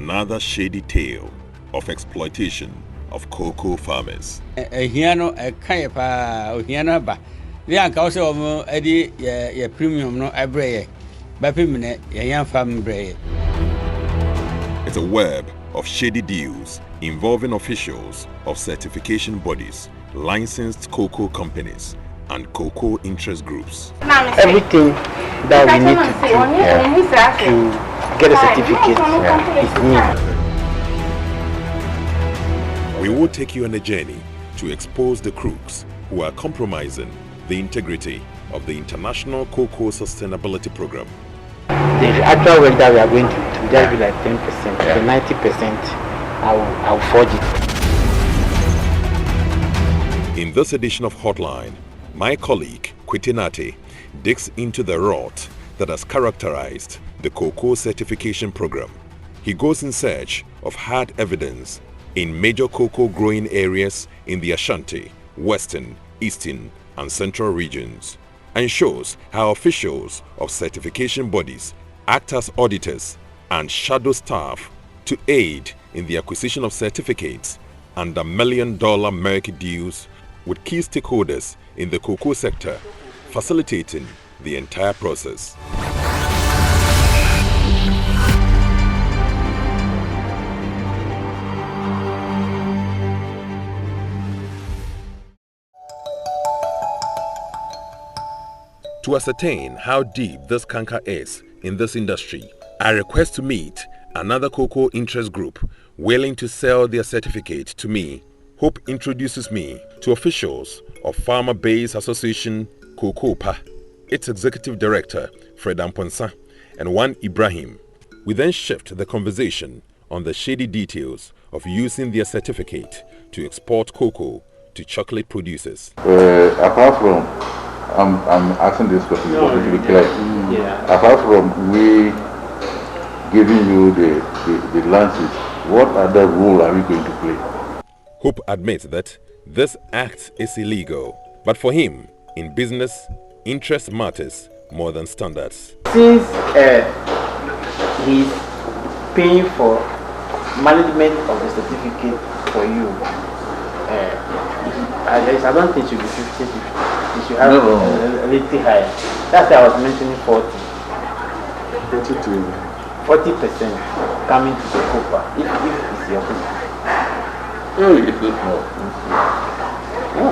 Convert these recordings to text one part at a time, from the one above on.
another shady tale of exploitation of cocoa farmers. Hiano a kayapa, Hiana ba. The uncle Eddie, ye premium no abre, Bapimine, yan farm bray. It's a web of shady deals involving officials of certification bodies, licensed cocoa companies, and cocoa interest groups. Everything that we need to do to get a certificate is We will take you on a journey to expose the crooks who are compromising the integrity of the International Cocoa Sustainability Program. The actual work that we are going to do will just be like 10%. The 90% I'll forge it. In this edition of Hotline, my colleague Pt.2 digs into the rot that has characterized the cocoa certification program. He goes in search of hard evidence in major cocoa growing areas in the Ashanti, Western, Eastern, and Central regions, and shows how officials of certification bodies act as auditors and shadow staff to aid in the acquisition of certificates under million-dollar merc deals with key stakeholders in the cocoa sector, facilitating the entire process. To ascertain how deep this canker is in this industry, I request to meet another cocoa interest group willing to sell their certificate to me. Hope introduces me to officials of Farmer Base Association Cocopa, its executive director Fred Amponsa, and one Ibrahim. We then shift the conversation on the shady details of using their certificate to export cocoa to chocolate producers. Apart from, I'm asking this question to be clear. Apart from we giving you the license, what other role are we going to play? Hope admits that this act is illegal, but for him, in business, interest matters more than standards. Since he's paying for management of the certificate for you, I don't think it should be 50-50. It should have a little higher. That's why I was mentioning 40. 40% coming to the COPA, if it's your COPA. Oh, it's not.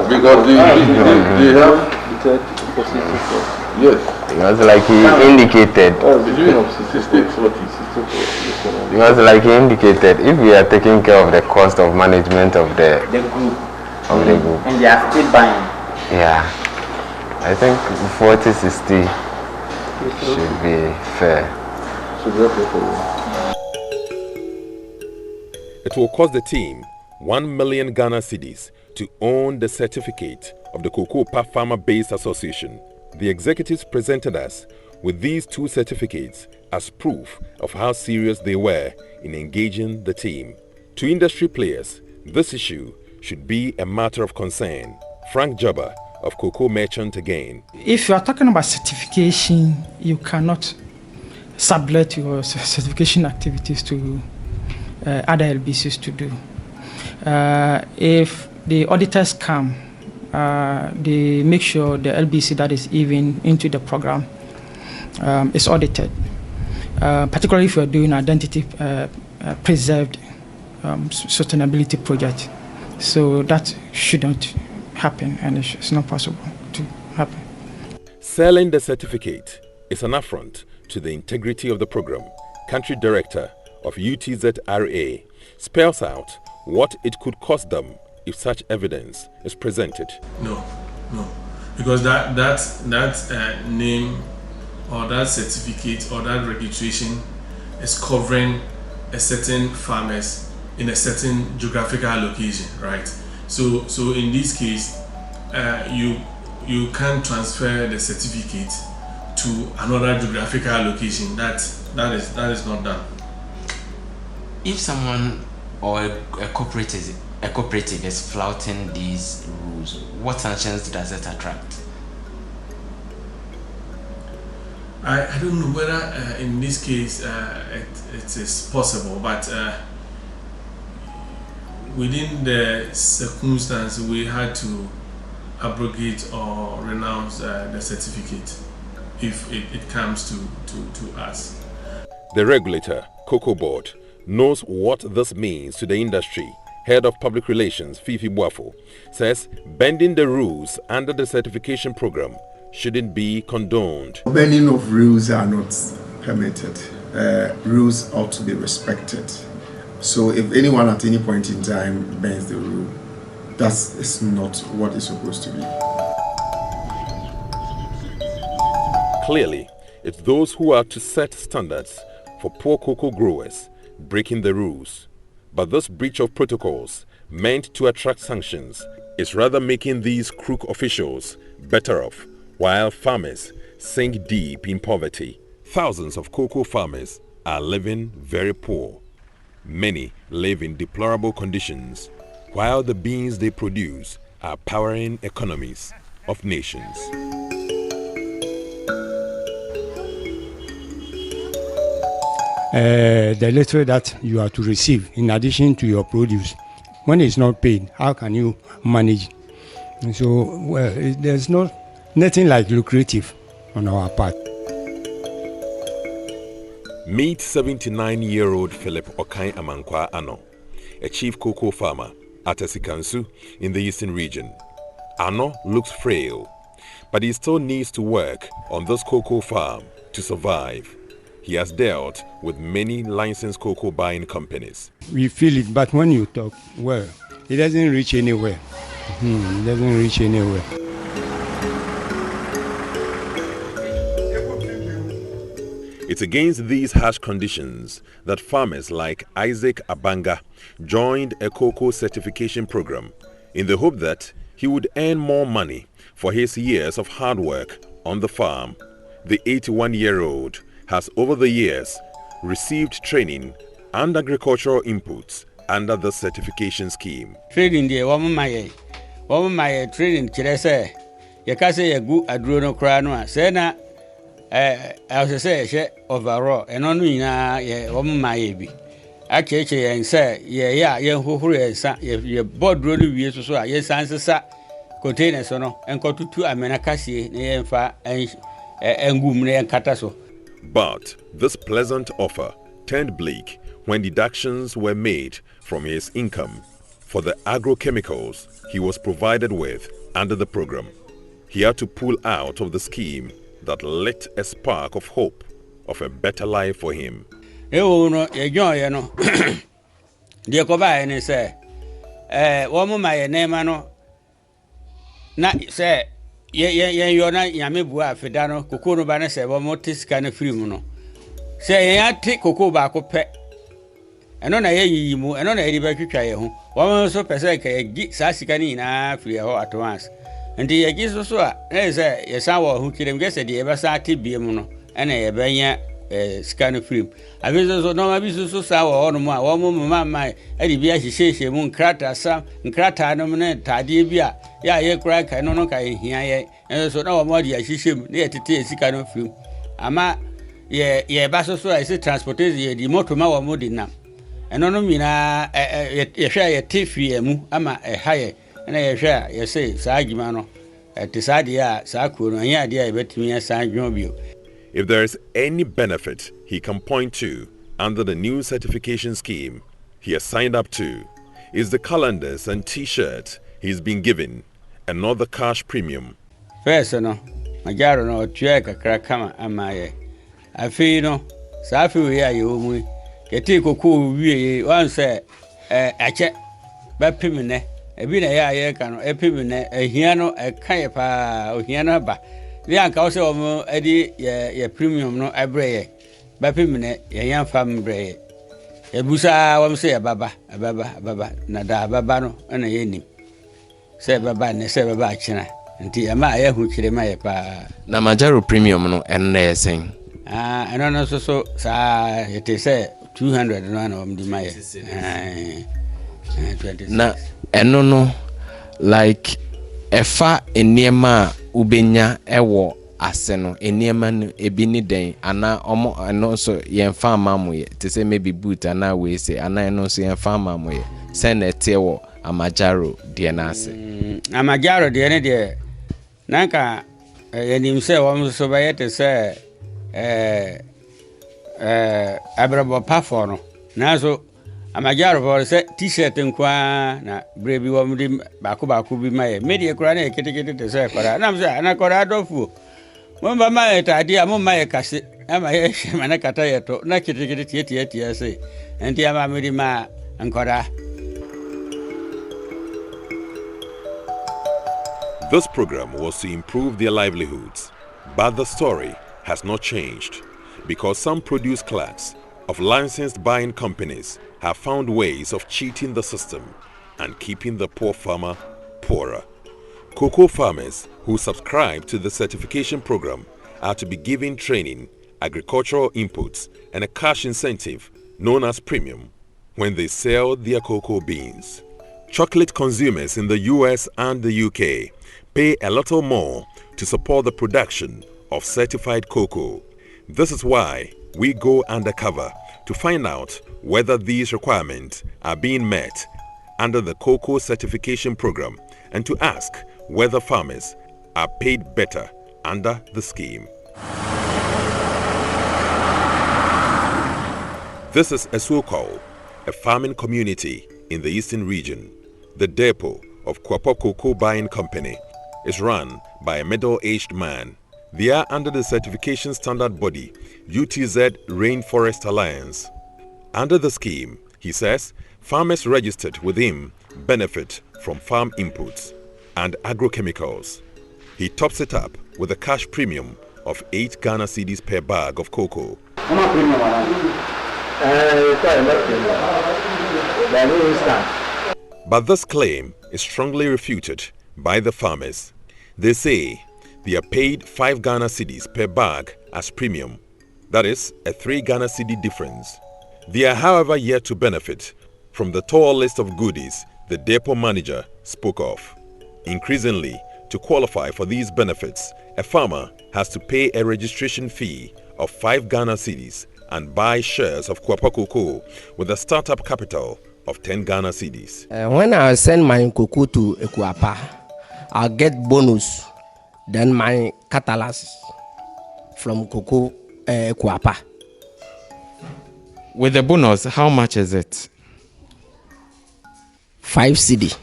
Because they have yes. Because like he indicated. Because like he indicated, if we are taking care of the cost of management of the group. And they are still buying. Yeah. I think 40-60 should be fair. It will cost the team 1 million Ghana cedis to own the certificate of the Cocoa Farmer Base Association. The executives presented us with these two certificates as proof of how serious they were in engaging the team. To industry players, this issue should be a matter of concern. Frank Jabba of Cocoa Merchant again. If you are talking about certification, you cannot sublet your certification activities to other LBCs to do. If the auditors come, they make sure the LBC that is even into the program is audited, particularly if you are doing identity preserved sustainability project. So that shouldn't happen, and it's not possible to happen. Selling the certificate is an affront to the integrity of the program. Country Director of UTZRA spells out what it could cost them if such evidence is presented. No, because that name or that certificate or that registration is covering a certain farmers in a certain geographical location, right? So in this case, you can't transfer the certificate to another geographical location. That is not done. If someone or a cooperative is flouting these rules, what sanctions does it attract? I don't know whether in this case it is possible, but within the circumstance we had to abrogate or renounce the certificate if it comes to us. The regulator, Cocoa Board, knows what this means to the industry. Head of Public Relations, Fifi Buafo, says bending the rules under the certification program shouldn't be condoned. Bending of rules are not permitted. Rules ought to be respected. So if anyone at any point in time bends the rule, that is not what it's supposed to be. Clearly, it's those who are to set standards for poor cocoa growers breaking the rules. But this breach of protocols, meant to attract sanctions, is rather making these crook officials better off, while farmers sink deep in poverty. Thousands of cocoa farmers are living very poor. Many live in deplorable conditions, while the beans they produce are powering economies of nations. The little that you are to receive in addition to your produce, when it's not paid, how can you manage? And so, well, there's nothing like lucrative on our part. Meet 79-year-old Philip Okai Amankwa Ano, a chief cocoa farmer at Esikansu in the eastern region. Ano looks frail, but he still needs to work on this cocoa farm to survive. He has dealt with many licensed cocoa buying companies. We feel it, but when you talk, well, it doesn't reach anywhere. It doesn't reach anywhere. It's against these harsh conditions that farmers like Isaac Abanga joined a cocoa certification program in the hope that he would earn more money for his years of hard work on the farm. The 81-year-old has over the years received training and agricultural inputs under the certification scheme. Training the woman my training chirese ya kase ya gu aduro no kra no say na I say she overall eno no nyina ye woman my bi acheche yen say ye ya ye hohoro yensa ye boduro no wie so a ye sansesa container so no enkotutu amena kase na ye mfa engum na yen kata so. But this pleasant offer turned bleak when deductions were made from his income for the agrochemicals he was provided with under the program. He had to pull out of the scheme that lit a spark of hope of a better life for him. No, ye joy no. Dear Koba and say, woman my name no. Not say you're not Yamibua Fedano, Cocono Banner say, well, motis kind of free mono. Say, I take cocoa back up pet. And on a ye mo, and on a baby try home. One so persec a git sassicanina free at once. And the agis also, there's a yes, our who can guess at the Eversati Biamono, and a banya scan of free. I visit no abuses so sour on my woman, my Eddie Bia, she says, moon crater, some crater nominate Tadibia. Yeah, ye crack, I know here, and so no more, she should near to take a kind of film. Ama, ye, basso, so I say transportation, the motor mower modina. And no mina, a share a tiffy, ama a higher, and I share, you say, Sagimano, at the Sadia, Saku, and yeah, dear, bet me a sign you. If there is any benefit he can point to under the new certification scheme he has signed up to, is the calendars and t-shirts he's been given and not the cash premium. First, no, my jar no check a crack come at my I feel no, Safi, we are you. Get take a cool we once a check, but pimine, a bit a year can a pimine, a hiano, a kayapa, or hiana ba. The uncle also Eddie, ye premium no abre, but pimine, a young family. A busa, one say a baba, nada babano, and a yenim. Say baba, and say baba china, and tia maya who kill my pa. Na majaro premium no and saying. Ah, and on also so, it is 200 run of the Maya. 26. Na, and no, like a fa in near ma ubenya ewo ase no enema no ebi ni den ana omo ano so yen fa mamoye to say maybe boot ana we say ana no so yen fa mamoye say na tie wo amajaro de na ase amajaro de ne de nanka yenim se wo so ba yete se abrabo pafo no na so amajaro for se t-shirt nkwa na brebi wo mdi baako bi maye media kura na ketekete te se kora na mse ana kora dofu Mumba maye tadi amu maye kasi ama ye mana kata yeto na kitikiti tie se enti ama miri ma ankora. This program was to improve their livelihoods, but the story has not changed because some produce clerks of licensed buying companies have found ways of cheating the system and keeping the poor farmer poorer. Cocoa farmers who subscribe to the certification program are to be given training, agricultural inputs, and a cash incentive known as premium when they sell their cocoa beans. Chocolate consumers in the US and the UK pay a little more to support the production of certified cocoa. This is why we go undercover to find out whether these requirements are being met under the cocoa certification program and to ask whether farmers are paid better under the scheme. This is Eswokol, a farming community in the eastern region. The depot of Kwapop Cocoa Buying Company is run by a middle-aged man. They are under the certification standard body UTZ Rainforest Alliance. Under the scheme, he says, farmers registered with him benefit from farm inputs and agrochemicals. He tops it up with a cash premium of 8 Ghana cedis per bag of cocoa. But this claim is strongly refuted by the farmers. They say they are paid 5 Ghana cedis per bag as premium. That is a 3 Ghana cedi difference. They are, however, yet to benefit from the tall list of goodies the depot manager spoke of. Increasingly, to qualify for these benefits, a farmer has to pay a registration fee of 5 Ghana cedis and buy shares of Kwapa Cocoa with a startup capital of 10 Ghana cedis. When I send my cocoa to Kwapa, I'll get bonus than my catalyst from cocoa Kwapa. With the bonus, how much is it? 5 cedi.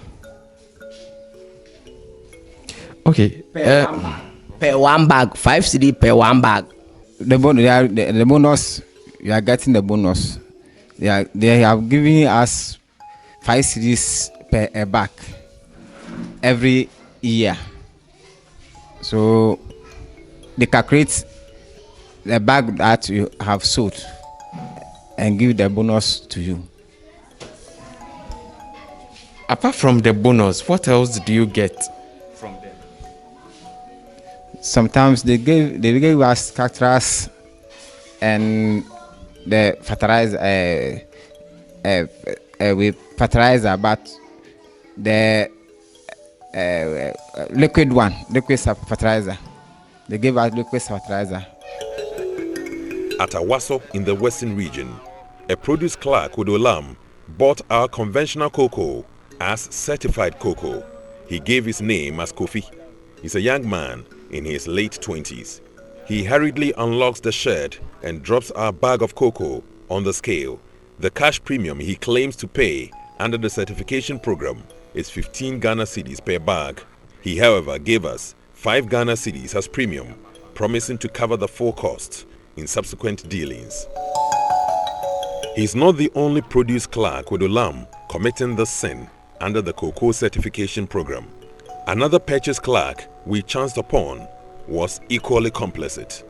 Okay. Per one bag, 5 cedi per one bag. The bonus, you are getting the bonus. They have given us 5 cedis per bag every year. So they calculate the bag that you have sold and give the bonus to you. Apart from the bonus, what else do you get from them? Sometimes they give us tractors and the fertilizer. We fertilizer, but the liquid fertilizer. They give us liquid fertilizer. At Awaso in the western region, a produce clerk with Olam bought our conventional cocoa as certified cocoa. He gave his name as Kofi. He's a young man in his late 20s. He hurriedly unlocks the shed and drops our bag of cocoa on the scale. The cash premium he claims to pay under the certification program is 15 Ghana cedis per bag. He, however, gave us 5 Ghana cedis as premium, promising to cover the full cost in subsequent dealings. He's not the only produce clerk with Olam committing the sin under the cocoa certification program. Another purchase clerk we chanced upon was equally complicit.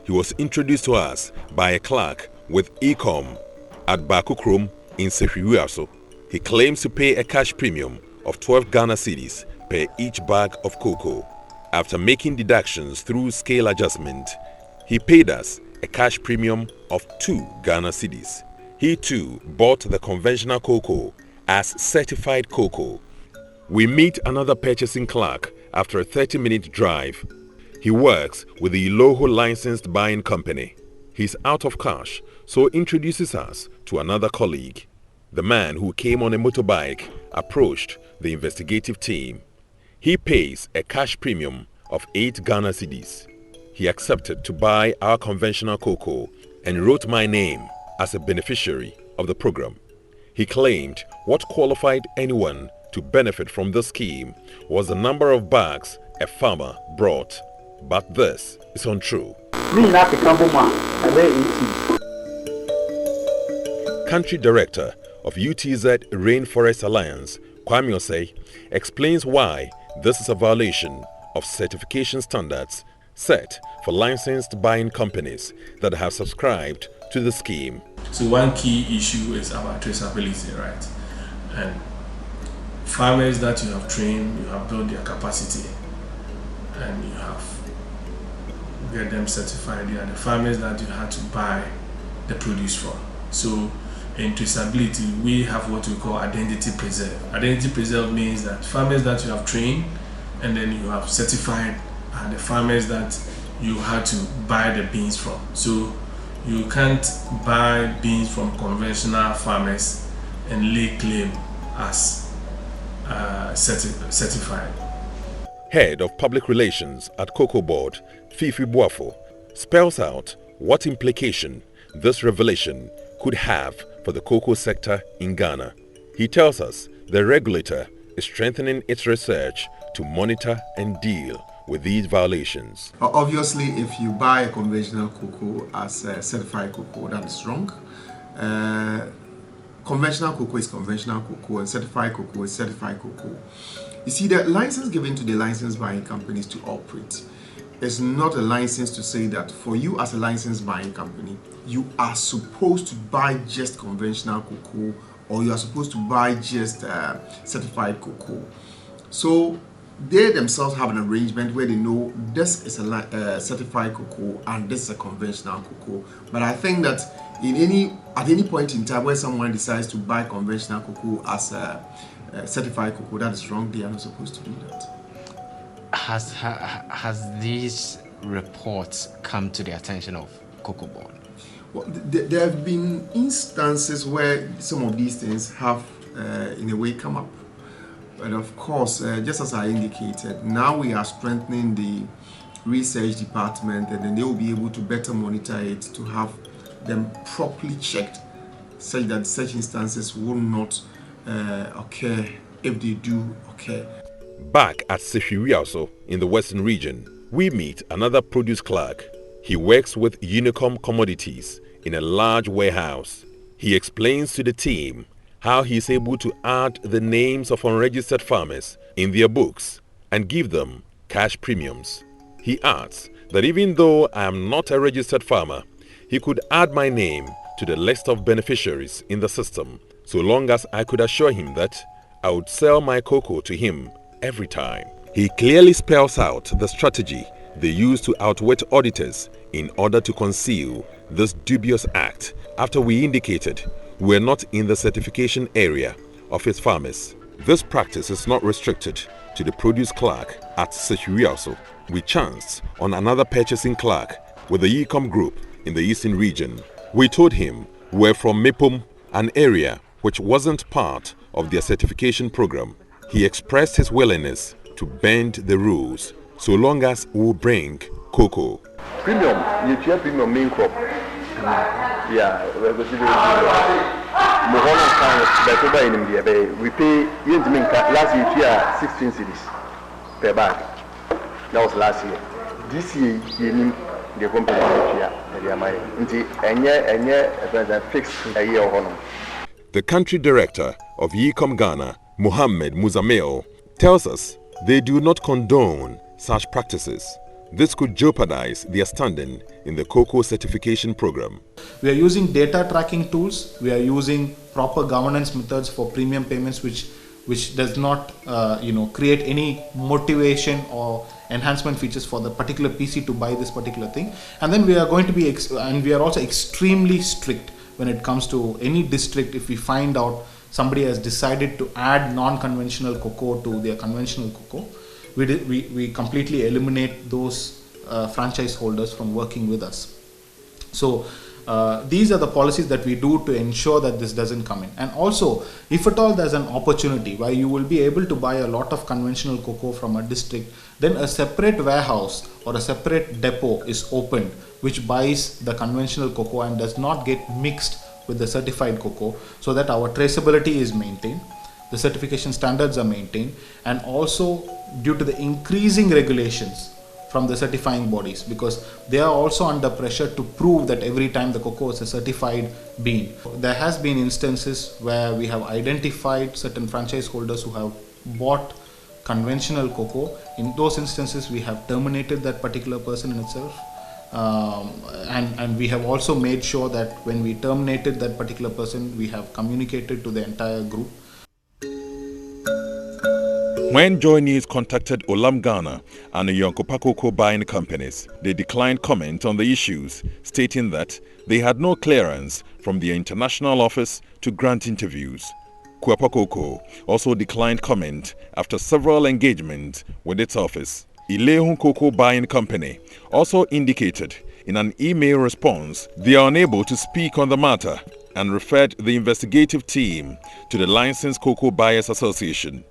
He was introduced to us by a clerk with Ecom at Bakukrum in Sefriwiaso. He claims to pay a cash premium of 12 Ghana cedis per each bag of cocoa. After making deductions through scale adjustment, he paid us a cash premium of 2 Ghana cedis. He too bought the conventional cocoa as certified cocoa. We meet another purchasing clerk after a 30-minute drive. He works with the Iloho licensed buying company. He's out of cash, so introduces us to another colleague. The man who came on a motorbike approached the investigative team. He pays a cash premium of 8 Ghana cedis. He accepted to buy our conventional cocoa and wrote my name as a beneficiary of the program. He claimed what qualified anyone to benefit from the scheme was the number of bags a farmer brought. But this is untrue. Country Director of UTZ Rainforest Alliance, Kwame Osei, explains why this is a violation of certification standards set for licensed buying companies that have subscribed to the scheme. So one key issue is our traceability, right? And farmers that you have trained, you have built their capacity, and you have get them certified. They are the farmers that you had to buy the produce from. So in traceability, we have what we call identity preserve. Identity preserve means that farmers that you have trained and then you have certified are the farmers that you had to buy the beans from. So you can't buy beans from conventional farmers and lay claim as certified. Head of Public Relations at Cocoa Board, Fifi Buafo, spells out what implication this revelation could have for the cocoa sector in Ghana. He tells us the regulator is strengthening its research to monitor and deal with these violations. Obviously, if you buy a conventional cocoa as a certified cocoa, that is wrong. Conventional cocoa is conventional cocoa and certified cocoa is certified cocoa. You see, the license given to the license buying companies to operate is not a license to say that for you as a license buying company, you are supposed to buy just conventional cocoa or you are supposed to buy just certified cocoa. So they themselves have an arrangement where they know this is a certified cocoa and this is a conventional cocoa. But I think that at any point in time where someone decides to buy conventional cocoa as a certified cocoa, that is wrong. They are not supposed to do that. Has these reports come to the attention of Cocoa Board? Well, there have been instances where some of these things have, in a way, come up. But of course, just as I indicated, now we are strengthening the research department, and then they will be able to better monitor it to have them properly checked, such that such instances will not occur if they do occur. Back at Sefiriaso in the Western region, we meet another produce clerk. He works with Unicom Commodities in a large warehouse. He explains to the team how he is able to add the names of unregistered farmers in their books and give them cash premiums. He adds that even though I am not a registered farmer, he could add my name to the list of beneficiaries in the system, so long as I could assure him that I would sell my cocoa to him every time. He clearly spells out the strategy they use to outwit auditors in order to conceal this dubious act after we indicated we're not in the certification area of his farmers. This practice is not restricted to the produce clerk at Sefiriaso. We chanced on another purchasing clerk with the Ecom Group in the Eastern region. We told him we're from Mepom, an area which wasn't part of their certification program. He expressed his willingness to bend the rules so long as we will bring cocoa. Premium, you premium main crop. Yeah, we pay last year 16 cedis per bag. That was last year. This year, the company fixed a year. The country director of Yecom Ghana, Mohammed Muzameo, tells us they do not condone such practices. This could jeopardize their standing in the cocoa certification program. We are using data tracking tools. We are using proper governance methods for premium payments, which does not create any motivation or enhancement features for the particular PC to buy this particular thing. And then we are going to be and we are also extremely strict when it comes to any district. If we find out somebody has decided to add non-conventional cocoa to their conventional cocoa, we completely eliminate those franchise holders from working with us. So these are the policies that we do to ensure that this doesn't come in. And also, if at all there's an opportunity where you will be able to buy a lot of conventional cocoa from a district, then a separate warehouse or a separate depot is opened which buys the conventional cocoa and does not get mixed with the certified cocoa, so that our traceability is maintained, the certification standards are maintained, and also due to the increasing regulations from the certifying bodies, because they are also under pressure to prove that every time the cocoa is a certified bean. There has been instances where we have identified certain franchise holders who have bought conventional cocoa. In those instances, we have terminated that particular person in itself. And we have also made sure that when we terminated that particular person, we have communicated to the entire group. When JoyNews contacted Olam Ghana and the Yonkopa Cocoa buying companies, they declined comment on the issues, stating that they had no clearance from the international office to grant interviews. Kuapa Cocoa also declined comment after several engagements with its office. Ilehun Cocoa Buying Company also indicated in an email response they are unable to speak on the matter and referred the investigative team to the Licensed Cocoa Buyers Association.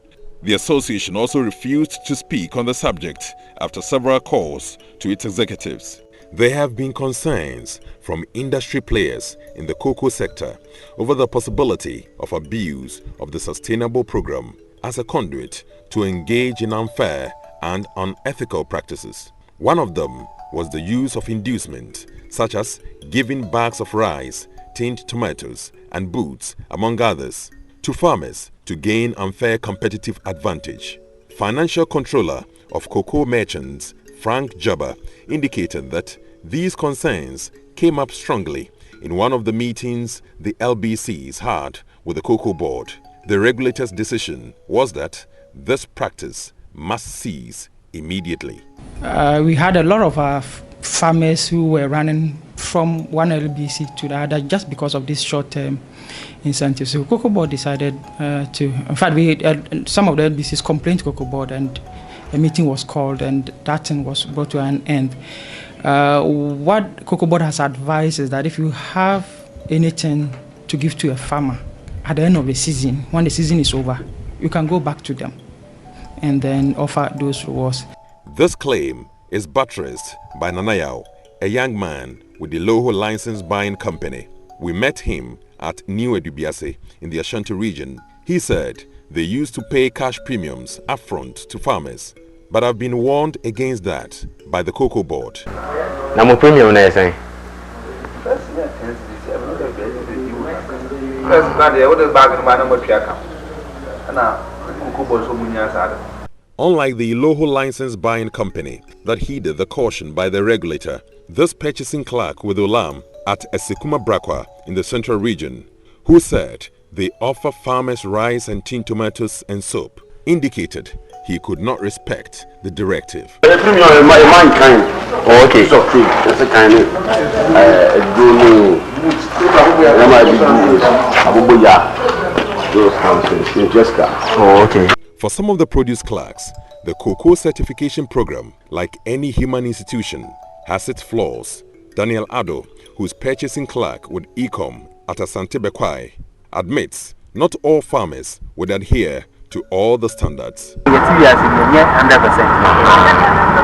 The association also refused to speak on the subject after several calls to its executives. There have been concerns from industry players in the cocoa sector over the possibility of abuse of the sustainable program as a conduit to engage in unfair and unethical practices. One of them was the use of inducement, such as giving bags of rice, tinned tomatoes, and boots, among others, to farmers to gain unfair competitive advantage. Financial controller of cocoa merchants, Frank Jabba, indicated that these concerns came up strongly in one of the meetings the LBCs had with the Cocoa Board. The regulator's decision was that this practice must cease immediately. We had a lot of farmers who were running from one LBC to the other just because of this short-term incentives. So Cocoa Board decided in fact, some of the LBCs complained to Cocoa Board, and a meeting was called, and that thing was brought to an end. What Cocoa Board has advised is that if you have anything to give to a farmer at the end of the season, when the season is over, you can go back to them and then offer those rewards. This claim is buttressed by Nanayao, a young man with the Loho License Buying Company. We met him at New Edubiase in the Ashanti region. He said they used to pay cash premiums upfront to farmers, but have been warned against that by the Cocoa Board. Now, premium na say. Unlike the Loho License Buying Company that heeded the caution by the regulator, this purchasing clerk with Olam at Esekuma Brakwa in the central region, who said they offer farmers rice and tinned tomatoes and soap, indicated he could not respect the directive. Okay. Okay. For some of the produce clerks, the cocoa certification program, like any human institution, has its flaws. Daniel Ado, who's purchasing clerk with Ecom at Asante Bekwai, admits not all farmers would adhere to all the standards. 100%.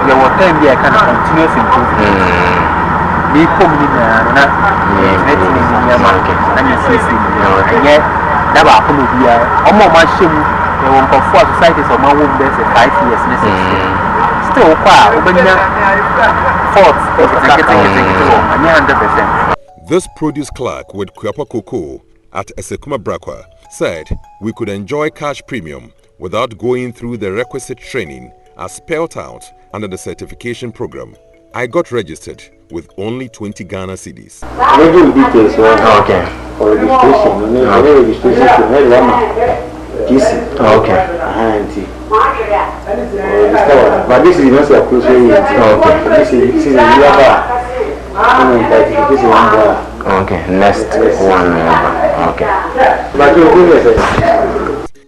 There was time there kind of continuous improvement. We come in societies of my womb there's 5 years still quite 100%. This produce clerk with Kuapa Cocoa at Esekuma Brakwa said we could enjoy cash premium without going through the requisite training as spelled out under the certification program. I got registered with only 20 Ghana cedis. Okay. For registration, Okay. but this is not a close This is Okay, next one. Okay.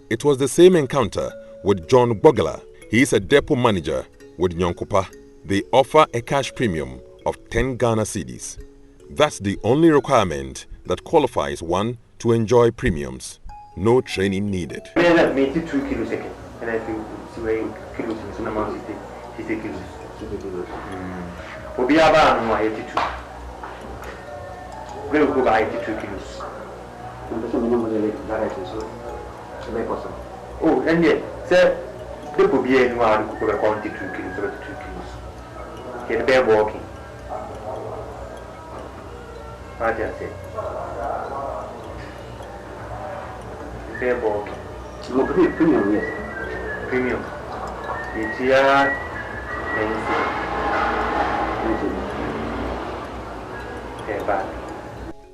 It was the same encounter with John Bogala. He is a depot manager with Yonkopa. They offer a cash premium of 10 Ghana cedis. That's the only requirement that qualifies one to enjoy premiums. No training needed. 82 kilos second, and I think kilos in some amount 60 kilos. We'll be about 82. We'll go by 82 kilos. Oh, and yet, sir, there will be anyone who will 22 kilos or 2 kilos. Get bear walking. What I say? Bear walking. No, premium, yes. Premium. It's here.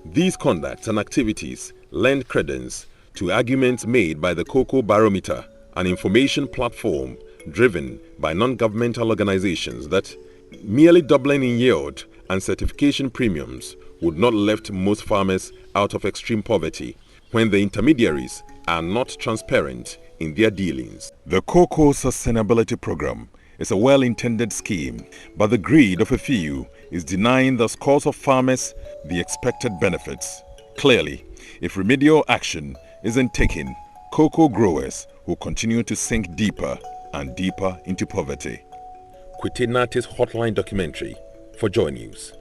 These conducts and activities lend credence to arguments made by the Cocoa Barometer, an information platform driven by non-governmental organizations, that merely doubling in yield and certification premiums would not lift most farmers out of extreme poverty when the intermediaries are not transparent in their dealings. The Cocoa Sustainability Program is a well-intended scheme, but the greed of a few is denying the scores of farmers the expected benefits. Clearly, if remedial action isn't taken, cocoa growers will continue to sink deeper and deeper into poverty. Pt.2's Hotline documentary for JoyNews.